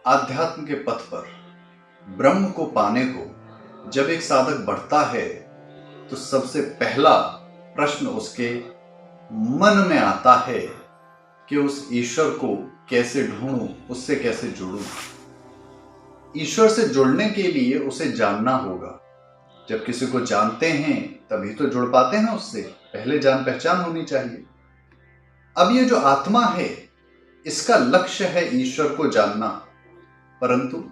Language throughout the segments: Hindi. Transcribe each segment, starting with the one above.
आध्यात्म के पथ पर ब्रह्म को पाने को जब एक साधक बढ़ता है तो सबसे पहला प्रश्न उसके मन में आता है कि उस ईश्वर को कैसे ढूंढूं, उससे कैसे जुड़ूं। ईश्वर से जुड़ने के लिए उसे जानना होगा। जब किसी को जानते हैं तभी तो जुड़ पाते हैं उससे, पहले जान पहचान होनी चाहिए। अब ये जो आत्मा है इसका लक्ष्य है ईश्वर को जानना, परंतु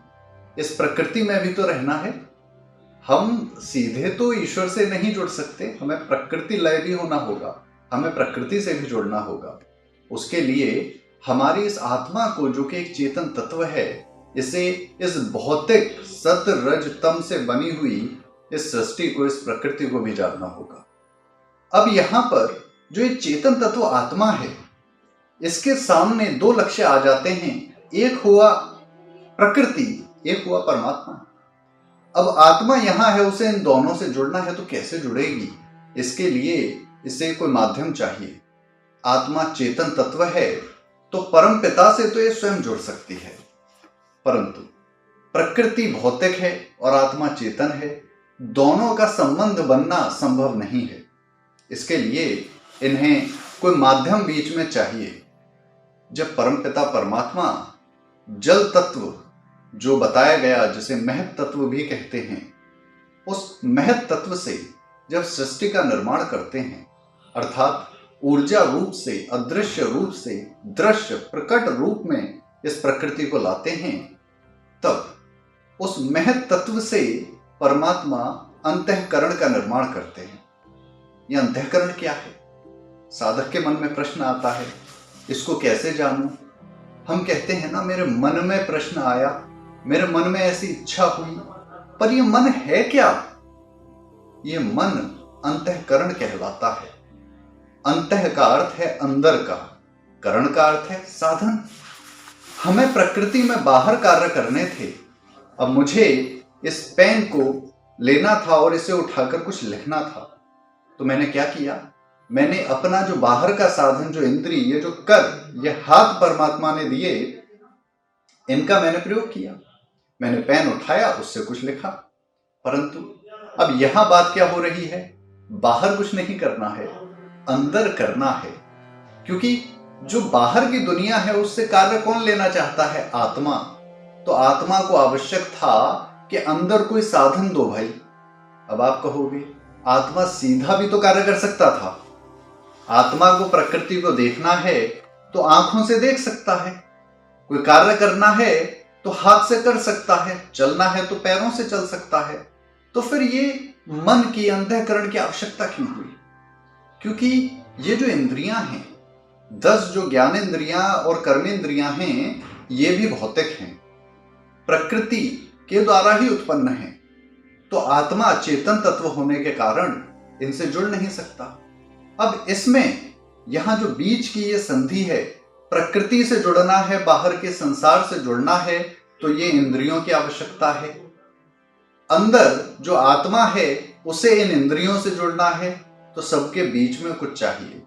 इस प्रकृति में भी तो रहना है। हम सीधे तो ईश्वर से नहीं जुड़ सकते, हमें प्रकृति लय भी होना होगा, हमें प्रकृति से भी जुड़ना होगा। उसके लिए हमारी इस आत्मा को, जो कि एक चेतन तत्व है, इसे इस भौतिक सत रज तम से बनी हुई इस सृष्टि को, इस प्रकृति को भी जानना होगा। अब यहां पर जो एक चेतन तत्व आत्मा है, इसके सामने दो लक्ष्य आ जाते हैं। एक हुआ प्रकृति, एक हुआ परमात्मा। अब आत्मा यहां है, उसे इन दोनों से जुड़ना है तो कैसे जुड़ेगी? इसके लिए इसे कोई माध्यम चाहिए। आत्मा चेतन तत्व है तो परम पिता से तो ये स्वयं जुड़ सकती है, परंतु प्रकृति भौतिक है और आत्मा चेतन है, दोनों का संबंध बनना संभव नहीं है। इसके लिए इन्हें कोई माध्यम बीच में चाहिए। जब परमपिता परमात्मा जल तत्व जो बताया गया, जिसे महत तत्व भी कहते हैं, उस महत तत्व से जब सृष्टि का निर्माण करते हैं, अर्थात ऊर्जा रूप से, अदृश्य रूप से दृश्य प्रकट रूप में इस प्रकृति को लाते हैं, तब उस महत तत्व से परमात्मा अंतःकरण का निर्माण करते हैं। यह अंतःकरण क्या है? साधक के मन में प्रश्न आता है, इसको कैसे जानूं? हम कहते हैं ना, मेरे मन में प्रश्न आया, मेरे मन में ऐसी इच्छा हुई, पर यह मन है क्या? यह मन अंतःकरण कहलाता है। अंतः का अर्थ है अंदर का, करण का अर्थ है साधन। हमें प्रकृति में बाहर कार्य करने थे। अब मुझे इस पेन को लेना था और इसे उठाकर कुछ लिखना था, तो मैंने क्या किया? मैंने अपना जो बाहर का साधन, जो इंद्रिय, ये जो कर, ये हाथ परमात्मा ने दिए, इनका मैंने प्रयोग किया। मैंने पेन उठाया, उससे कुछ लिखा। परंतु अब यहां बात क्या हो रही है? बाहर कुछ नहीं करना है, अंदर करना है। क्योंकि जो बाहर की दुनिया है उससे कार्य कौन लेना चाहता है? आत्मा। तो आत्मा को आवश्यक था कि अंदर कोई साधन दो भाई। अब आप कहोगे, आत्मा सीधा भी तो कार्य कर सकता था। आत्मा को प्रकृति को देखना है तो आंखों से देख सकता है, कोई कार्य करना है तो हाथ से कर सकता है, चलना है तो पैरों से चल सकता है। तो फिर ये मन की अंतःकरण की आवश्यकता क्यों हुई? क्योंकि ये जो इंद्रियां हैं, 10 जो ज्ञानेंद्रियां और कर्मेंद्रियां हैं, ये भी भौतिक हैं, प्रकृति के द्वारा ही उत्पन्न हैं। तो आत्मा चेतन तत्व होने के कारण इनसे जुड़ नहीं सकता। अब इसमें यहां जो बीच की ये संधि है, प्रकृति से जुड़ना है, बाहर के संसार से जुड़ना है, तो ये इंद्रियों की आवश्यकता है। अंदर जो आत्मा है उसे इन इंद्रियों से जुड़ना है, तो सबके बीच में कुछ चाहिए।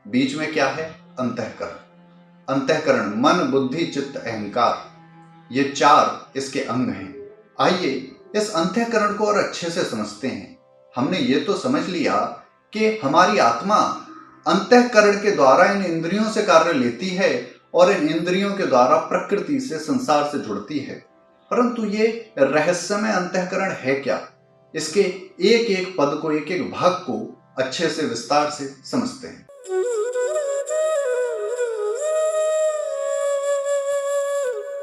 बीच में क्या है? अंतःकरण। अंतःकरण मन, बुद्धि, चित्त, अहंकार, ये 4 इसके अंग हैं। आइए इस अंतःकरण को और अच्छे से समझते हैं। हमने ये तो समझ लिया कि हमारी आत्मा अंतःकरण के द्वारा इन इंद्रियों से कार्य लेती है और इन इंद्रियों के द्वारा प्रकृति से, संसार से जुड़ती है। परंतु ये रहस्यमय अंतःकरण है क्या? इसके एक एक पद को, एक एक भाग को अच्छे से विस्तार से समझते हैं।